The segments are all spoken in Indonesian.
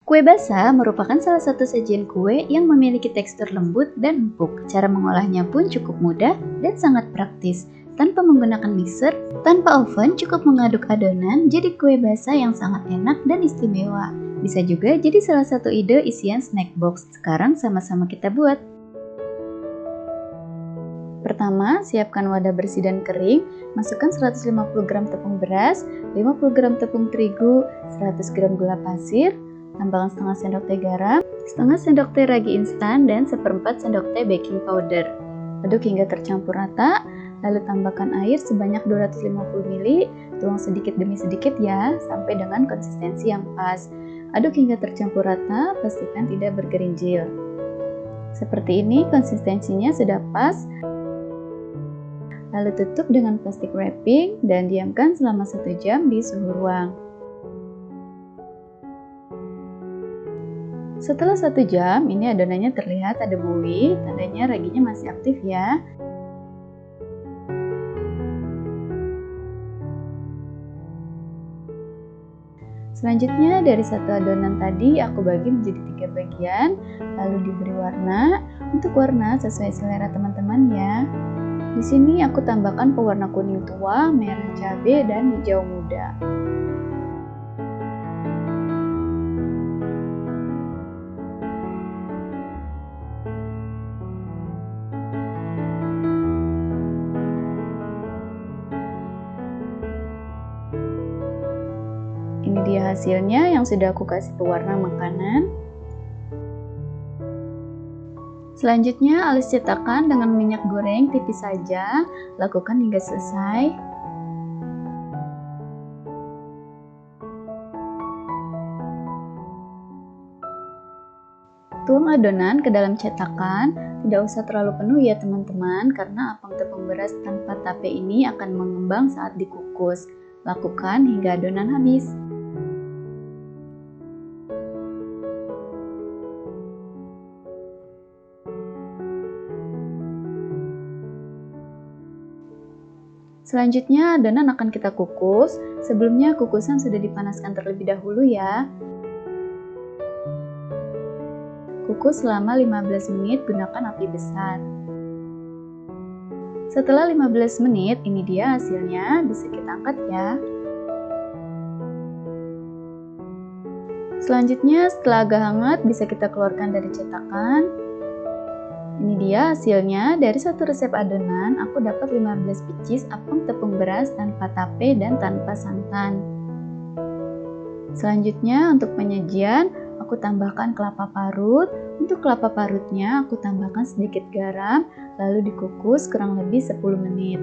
Kue basah merupakan salah satu sajian kue yang memiliki tekstur lembut dan empuk. Cara mengolahnya pun cukup mudah dan sangat praktis. Tanpa menggunakan mixer, tanpa oven, cukup mengaduk adonan jadi kue basah yang sangat enak dan istimewa. Bisa juga jadi salah satu ide isian snack box. Sekarang sama-sama kita buat. Pertama, siapkan wadah bersih dan kering, masukkan 150 gram tepung beras, 50 gram tepung terigu, 100 gram gula pasir, tambahkan setengah sendok teh garam, setengah sendok teh ragi instan, dan seperempat sendok teh baking powder. Aduk hingga tercampur rata, lalu tambahkan air sebanyak 250 ml, tuang sedikit demi sedikit ya, sampai dengan konsistensi yang pas. Aduk hingga tercampur rata, pastikan tidak bergerinjil. Seperti ini konsistensinya sudah pas. Lalu tutup dengan plastik wrapping dan diamkan selama 1 jam di suhu ruang. Setelah 1 jam, ini adonannya terlihat ada buih, tandanya raginya masih aktif ya. Selanjutnya dari satu adonan tadi aku bagi menjadi 3 bagian, lalu diberi warna. Untuk warna sesuai selera teman-teman ya. Di sini aku tambahkan pewarna kuning tua, merah cabai, dan hijau muda. Ini dia hasilnya yang sudah aku kasih pewarna makanan. Selanjutnya alis cetakan dengan minyak goreng tipis saja, lakukan hingga selesai. Tuang adonan ke dalam cetakan, tidak usah terlalu penuh ya teman-teman, karena apam tepung beras tanpa tape ini akan mengembang saat dikukus. Lakukan hingga adonan habis. Selanjutnya adonan akan kita kukus. Sebelumnya kukusan sudah dipanaskan terlebih dahulu ya. Kukus selama 15 menit, gunakan api besar. Setelah 15 menit, ini dia hasilnya, bisa kita angkat ya. Selanjutnya setelah agak hangat, bisa kita keluarkan dari cetakan. Ini dia hasilnya, dari satu resep adonan aku dapat 15 pieces apam tepung beras tanpa tape dan tanpa santan. Selanjutnya untuk penyajian, aku tambahkan kelapa parut. Untuk kelapa parutnya aku tambahkan sedikit garam, lalu dikukus kurang lebih 10 menit.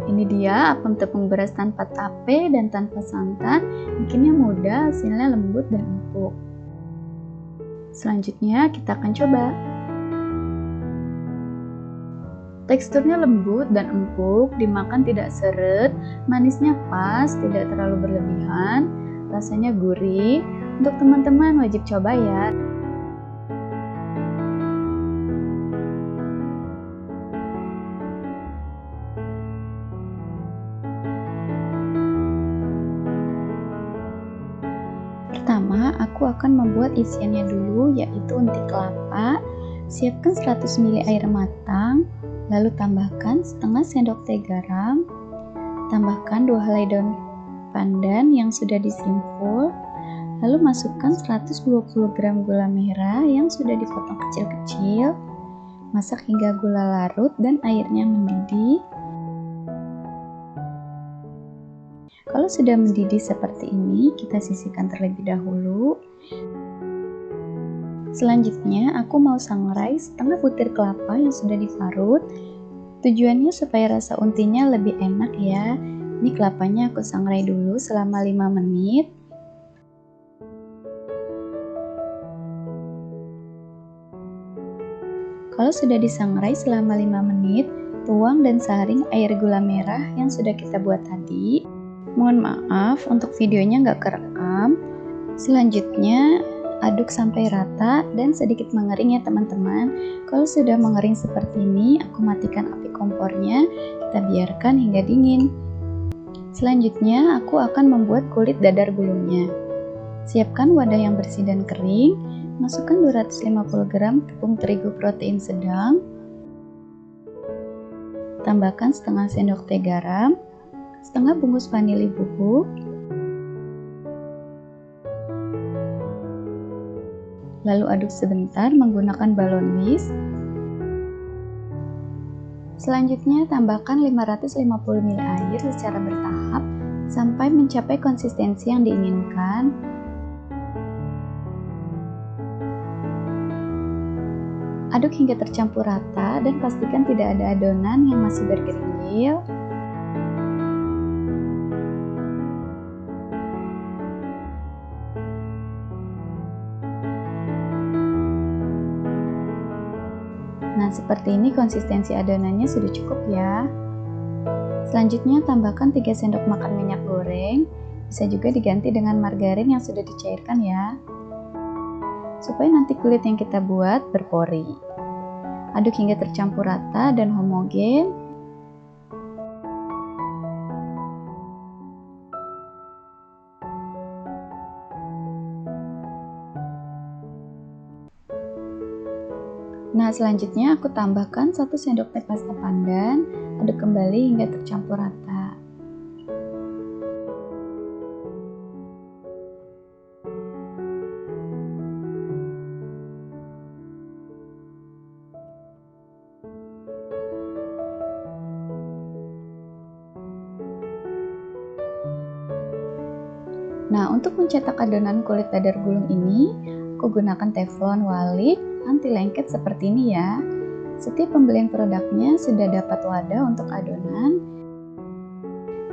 Ini dia apam tepung beras tanpa tape dan tanpa santan, bikinnya mudah, hasilnya lembut dan empuk. Selanjutnya kita akan coba. Teksturnya lembut dan empuk, dimakan tidak seret, manisnya pas, tidak terlalu berlebihan, rasanya gurih. Untuk teman-teman wajib coba ya. Pertama, aku akan membuat isiannya dulu, yaitu unti kelapa. Siapkan 100 ml air matang, lalu tambahkan setengah sendok teh garam, tambahkan 2 helai daun pandan yang sudah disimpul, lalu masukkan 120 gram gula merah yang sudah dipotong kecil-kecil. Masak hingga gula larut dan airnya mendidih. Kalau sudah mendidih seperti ini, kita sisihkan terlebih dahulu. Selanjutnya, aku mau sangrai setengah butir kelapa yang sudah diparut. Tujuannya supaya rasa untinya lebih enak ya. Ini kelapanya aku sangrai dulu selama 5 menit. Kalau sudah disangrai selama 5 menit, tuang dan saring air gula merah yang sudah kita buat tadi. Mohon maaf untuk videonya nggak kerekam. Selanjutnya aduk sampai rata dan sedikit mengering ya teman-teman. Kalau sudah mengering seperti ini, aku matikan api kompornya, kita biarkan hingga dingin. Selanjutnya aku akan membuat kulit dadar gulungnya. Siapkan wadah yang bersih dan kering, masukkan 250 gram tepung terigu protein sedang, tambahkan setengah sendok teh garam, setengah bungkus vanili bubuk, lalu aduk sebentar menggunakan balon whisk. Selanjutnya tambahkan 550 ml air secara bertahap sampai mencapai konsistensi yang diinginkan. Aduk hingga tercampur rata dan pastikan tidak ada adonan yang masih bergerindil. Nah, seperti ini konsistensi adonannya sudah cukup ya. Selanjutnya tambahkan 3 sendok makan minyak goreng, bisa juga diganti dengan margarin yang sudah dicairkan ya, supaya nanti kulit yang kita buat berpori. Aduk hingga tercampur rata dan homogen. Nah, selanjutnya aku tambahkan 1 sendok teh pasta pandan, aduk kembali hingga tercampur rata. Nah, untuk mencetak adonan kulit dadar gulung ini, aku gunakan teflon walik anti lengket seperti ini ya. Setiap pembelian produknya sudah dapat wadah untuk adonan.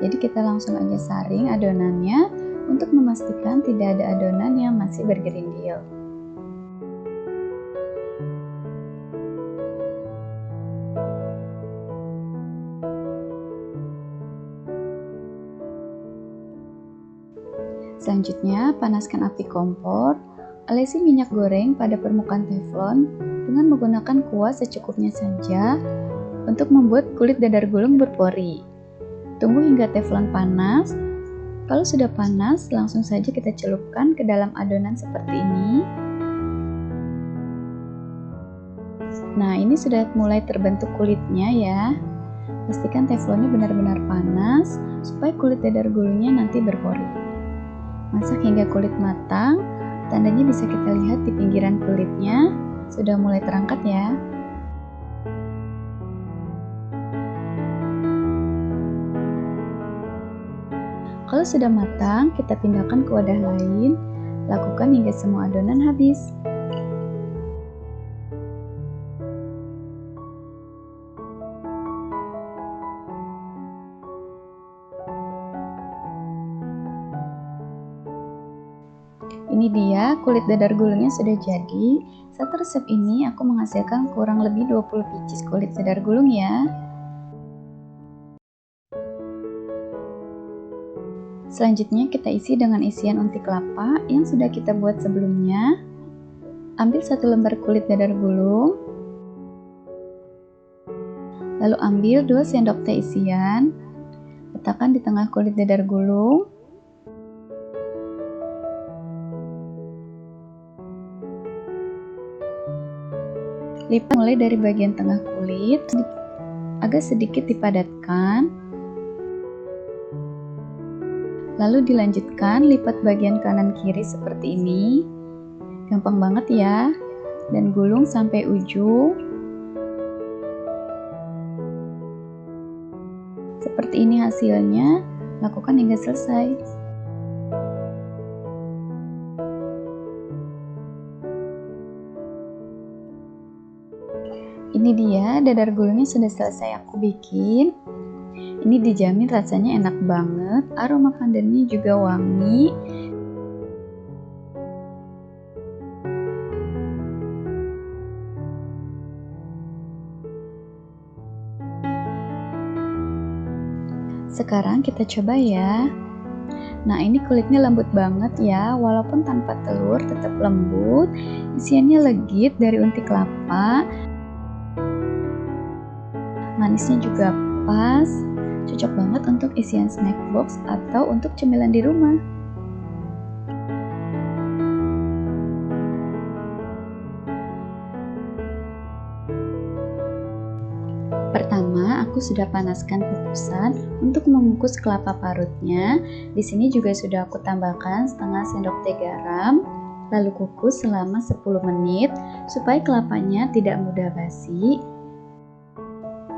Jadi kita langsung aja saring adonannya untuk memastikan tidak ada adonan yang masih bergerindil. Selanjutnya, panaskan api kompor. Alesi minyak goreng pada permukaan teflon dengan menggunakan kuas secukupnya saja untuk membuat kulit dadar gulung berpori. Tunggu hingga teflon panas. Kalau sudah panas, langsung saja kita celupkan ke dalam adonan seperti ini. Nah, ini sudah mulai terbentuk kulitnya ya. Pastikan teflonnya benar-benar panas supaya kulit dadar gulungnya nanti berpori. Masak hingga kulit matang. Tandanya bisa kita lihat di pinggiran kulitnya sudah mulai terangkat ya. Kalau sudah matang, kita pindahkan ke wadah lain. Lakukan hingga semua adonan habis. Ini dia kulit dadar gulungnya sudah jadi. Satu resep ini aku menghasilkan kurang lebih 20 pieces kulit dadar gulung ya. Selanjutnya kita isi dengan isian unti kelapa yang sudah kita buat sebelumnya. Ambil 1 lembar kulit dadar gulung. Lalu ambil 2 sendok teh isian. Letakkan di tengah kulit dadar gulung. Lipat mulai dari bagian tengah kulit, agak sedikit dipadatkan. Lalu dilanjutkan lipat bagian kanan kiri seperti ini. Gampang banget ya. Dan gulung sampai ujung. Seperti ini hasilnya, lakukan hingga selesai. Ini dia dadar gulungnya sudah selesai aku bikin. Ini dijamin rasanya enak banget, aroma pandannya juga wangi. Sekarang kita coba ya. Nah, ini kulitnya lembut banget ya, walaupun tanpa telur tetap lembut. Isiannya legit dari unti kelapa. Manisnya juga pas, cocok banget untuk isian snack box atau untuk cemilan di rumah. sudah panaskan kukusan untuk mengukus kelapa parutnya. Di sini juga sudah aku tambahkan setengah sendok teh garam, lalu kukus selama 10 menit supaya kelapanya tidak mudah basi.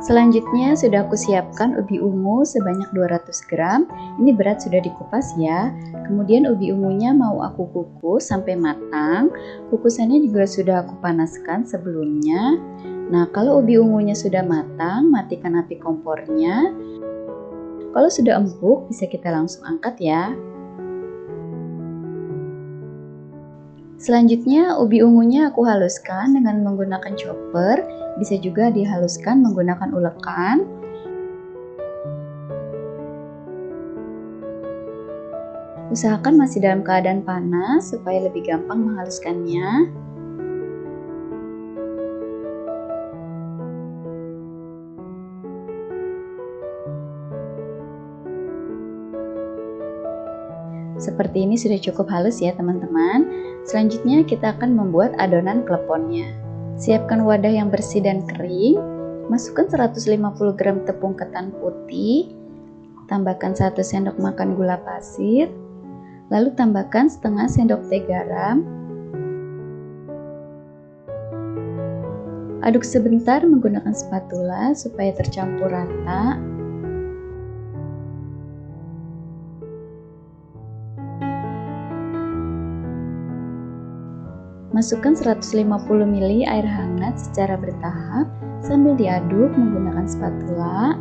Selanjutnya sudah aku siapkan ubi ungu sebanyak 200 gram. Ini berat sudah dikupas ya. Kemudian ubi ungunya mau aku kukus sampai matang. Kukusannya juga sudah aku panaskan sebelumnya. Nah, kalau ubi ungunya sudah matang, matikan api kompornya. Kalau sudah empuk, bisa kita langsung angkat ya. Selanjutnya, ubi ungunya aku haluskan dengan menggunakan chopper, bisa juga dihaluskan menggunakan ulekan. Usahakan masih dalam keadaan panas supaya lebih gampang menghaluskannya. Seperti ini sudah cukup halus ya teman-teman. Selanjutnya kita akan membuat adonan kleponnya. Siapkan wadah yang bersih dan kering. Masukkan 150 gram tepung ketan putih. Tambahkan 1 sendok makan gula pasir. Lalu tambahkan setengah sendok teh garam. Aduk sebentar menggunakan spatula supaya tercampur rata. Masukkan 150 ml air hangat secara bertahap sambil diaduk menggunakan spatula.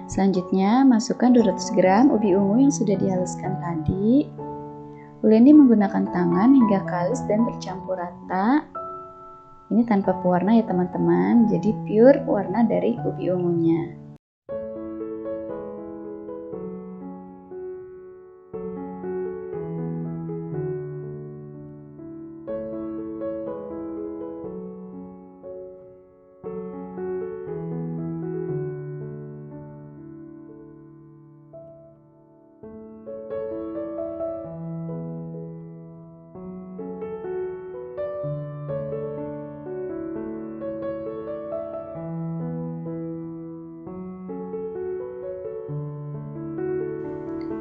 Selanjutnya, masukkan 200 gram ubi ungu yang sudah dihaluskan tadi. Uleni menggunakan tangan hingga kalis dan bercampur rata. Ini tanpa pewarna ya teman-teman, jadi pure warna dari ubi ungunya.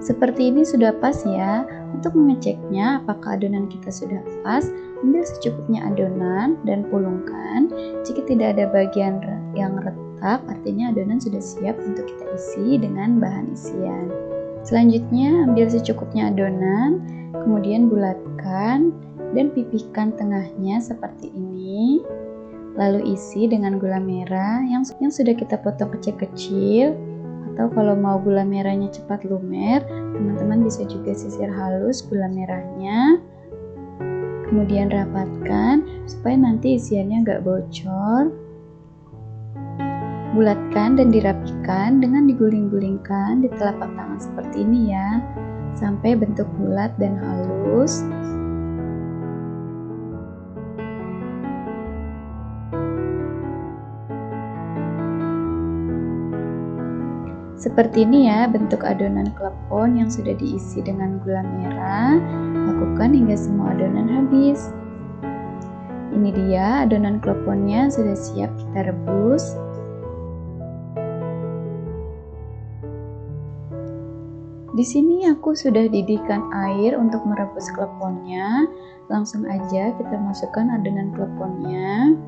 Seperti ini sudah pas ya. Untuk mengeceknya apakah adonan kita sudah pas, ambil secukupnya adonan dan pulungkan. Jika tidak ada bagian yang retak, artinya adonan sudah siap untuk kita isi dengan bahan isian. Selanjutnya ambil secukupnya adonan, kemudian bulatkan dan pipihkan tengahnya seperti ini. Lalu isi dengan gula merah yang sudah kita potong kecil-kecil. Atau kalau mau gula merahnya cepat lumer, teman-teman bisa juga sisir halus gula merahnya. Kemudian rapatkan supaya nanti isiannya nggak bocor. Bulatkan dan dirapikan dengan diguling-gulingkan di telapak tangan seperti ini ya, sampai bentuk bulat dan halus. Seperti ini ya bentuk adonan klepon yang sudah diisi dengan gula merah. Lakukan hingga semua adonan habis. Ini dia adonan kleponnya sudah siap kita rebus. Di sini aku sudah didihkan air untuk merebus kleponnya. Langsung aja kita masukkan adonan kleponnya.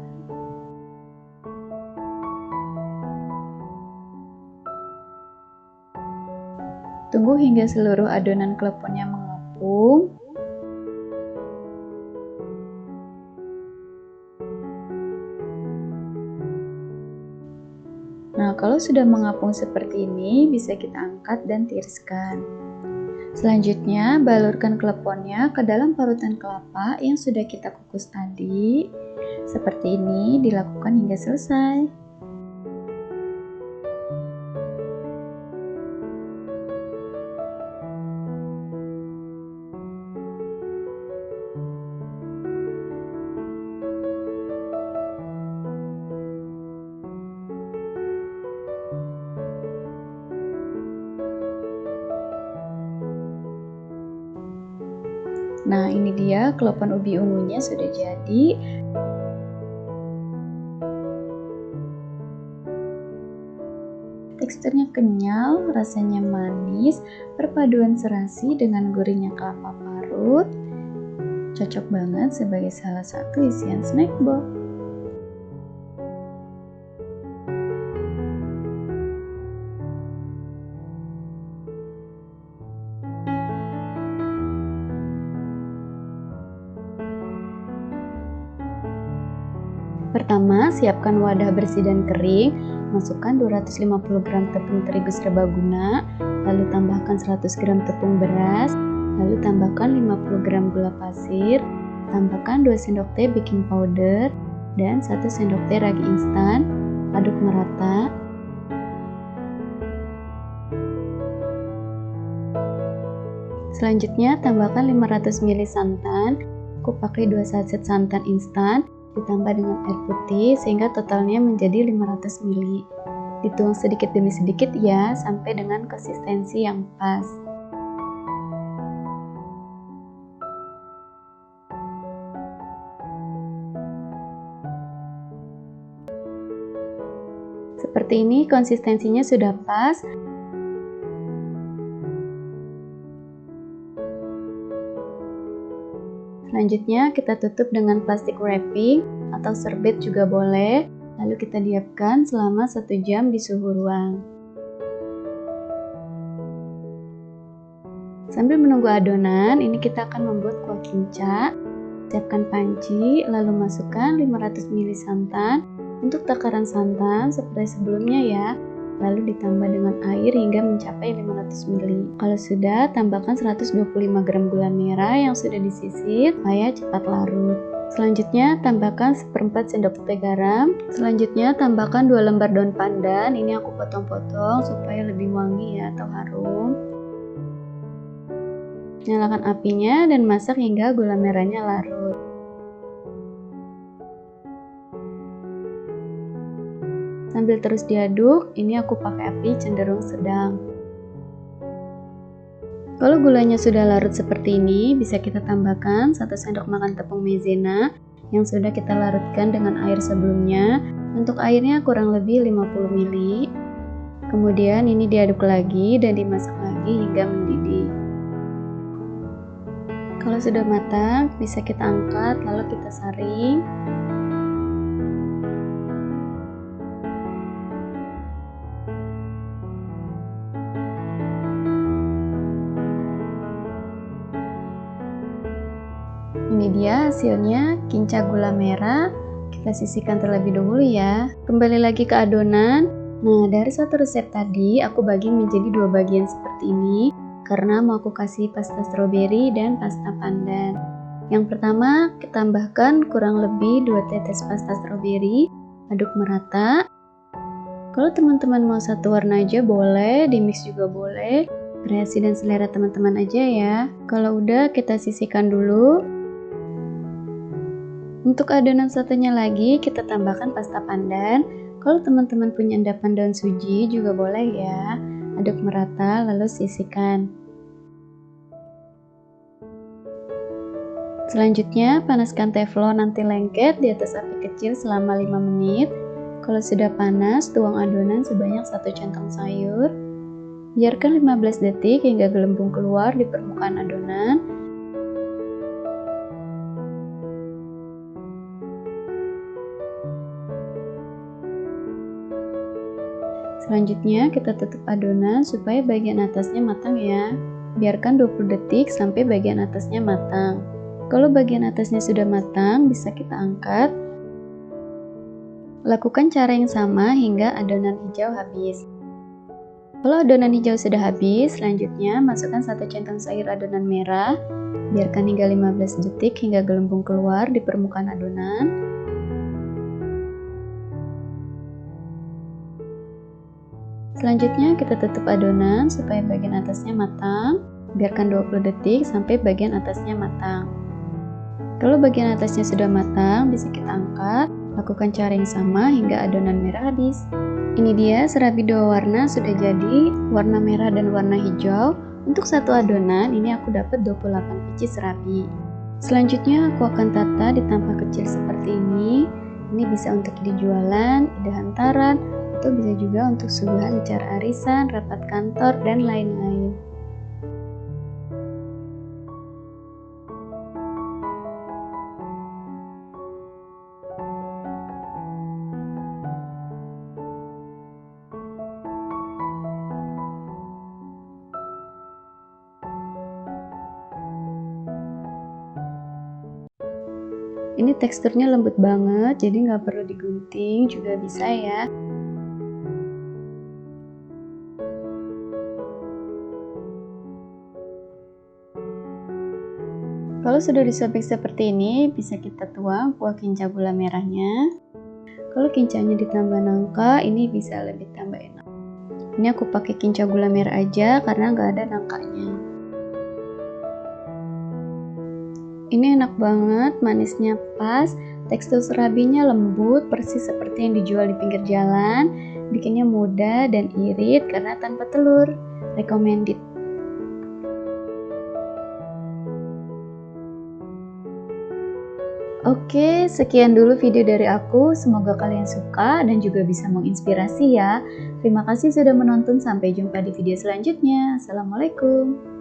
Tunggu hingga seluruh adonan kleponnya mengapung. Nah, kalau sudah mengapung seperti ini, bisa kita angkat dan tiriskan. Selanjutnya, balurkan kleponnya ke dalam parutan kelapa yang sudah kita kukus tadi. Seperti ini dilakukan hingga selesai. Nah, ini dia kelopan ubi ungunya sudah jadi. Teksturnya kenyal, rasanya manis, perpaduan serasi dengan gurihnya kelapa parut. Cocok banget sebagai salah satu isian snack box. Pertama, siapkan wadah bersih dan kering. Masukkan 250 gram tepung terigu serbaguna, lalu tambahkan 100 gram tepung beras, lalu tambahkan 50 gram gula pasir, tambahkan 2 sendok teh baking powder, dan 1 sendok teh ragi instan. Aduk merata. Selanjutnya, tambahkan 500 ml santan. Aku pakai 2 sachet santan instan, ditambah dengan air putih sehingga totalnya menjadi 500 ml. Dituang sedikit demi sedikit ya, sampai dengan konsistensi yang pas. Seperti ini konsistensinya sudah pas. Selanjutnya kita tutup dengan plastik wrapping atau serbet juga boleh, lalu kita diamkan selama 1 jam di suhu ruang. Sambil menunggu adonan, ini kita akan membuat kuah kinca. Siapkan panci, lalu masukkan 500 ml santan. Untuk takaran santan seperti sebelumnya ya, lalu ditambah dengan air hingga mencapai 500 ml. Kalau sudah, tambahkan 125 gram gula merah yang sudah disisir supaya cepat larut. Selanjutnya, tambahkan 1/4 sendok teh garam. Selanjutnya, tambahkan 2 lembar daun pandan. Ini aku potong-potong supaya lebih wangi ya atau harum. Nyalakan apinya dan masak hingga gula merahnya larut. Sambil terus diaduk, ini aku pakai api cenderung sedang. Kalau gulanya sudah larut seperti ini, bisa kita tambahkan 1 sendok makan tepung maizena yang sudah kita larutkan dengan air sebelumnya. Untuk airnya kurang lebih 50 ml. Kemudian ini diaduk lagi dan dimasak lagi hingga mendidih. Kalau sudah matang, bisa kita angkat lalu kita saring. Ini dia hasilnya, kinca gula merah. Kita sisihkan terlebih dahulu ya. Kembali lagi ke adonan. Nah, dari satu resep tadi aku bagi menjadi 2 bagian seperti ini karena mau aku kasih pasta stroberi dan pasta pandan. Yang pertama, kita tambahkan kurang lebih 2 tetes pasta stroberi. Aduk merata. Kalau teman-teman mau satu warna aja boleh, dimix juga boleh. Kreasi dan selera teman-teman aja ya. Kalau udah, kita sisihkan dulu. Untuk adonan satunya lagi, kita tambahkan pasta pandan. Kalau teman-teman punya endapan daun suji juga boleh ya. Aduk merata lalu sisihkan. Selanjutnya, panaskan teflon anti lengket di atas api kecil selama 5 menit. Kalau sudah panas, tuang adonan sebanyak 1 centong sayur. Biarkan 15 detik hingga gelembung keluar di permukaan adonan. Selanjutnya kita tutup adonan supaya bagian atasnya matang ya. Biarkan 20 detik sampai bagian atasnya matang. Kalau bagian atasnya sudah matang, bisa kita angkat. Lakukan cara yang sama hingga adonan hijau habis. Kalau adonan hijau sudah habis, selanjutnya masukkan 1 centong sayur adonan merah. Biarkan hingga 15 detik hingga gelembung keluar di permukaan adonan. Selanjutnya kita tutup adonan supaya bagian atasnya matang. Biarkan 20 detik sampai bagian atasnya matang. Kalau bagian atasnya sudah matang, bisa kita angkat. Lakukan cara yang sama hingga adonan merah habis. Ini dia serabi 2 warna sudah jadi, warna merah dan warna hijau. Untuk satu adonan ini aku dapat 28 biji serabi. Selanjutnya aku akan tata di tampah kecil seperti ini. Ini bisa untuk dijualan, ide hantaran, atau bisa juga untuk suguhan acara arisan, rapat kantor, dan lain-lain. Ini teksturnya lembut banget, jadi nggak perlu digunting juga bisa ya. Kalau sudah disobek seperti ini, bisa kita tuang kuah kinca gula merahnya. Kalau kincanya ditambah nangka, ini bisa lebih tambah enak. Ini aku pakai kinca gula merah aja karena nggak ada nangkanya. Ini enak banget, manisnya pas, tekstur serabinya lembut, persis seperti yang dijual di pinggir jalan, bikinnya mudah dan irit karena tanpa telur. Recommended. Oke, sekian dulu video dari aku. Semoga kalian suka dan juga bisa menginspirasi ya. Terima kasih sudah menonton, sampai jumpa di video selanjutnya. Assalamualaikum.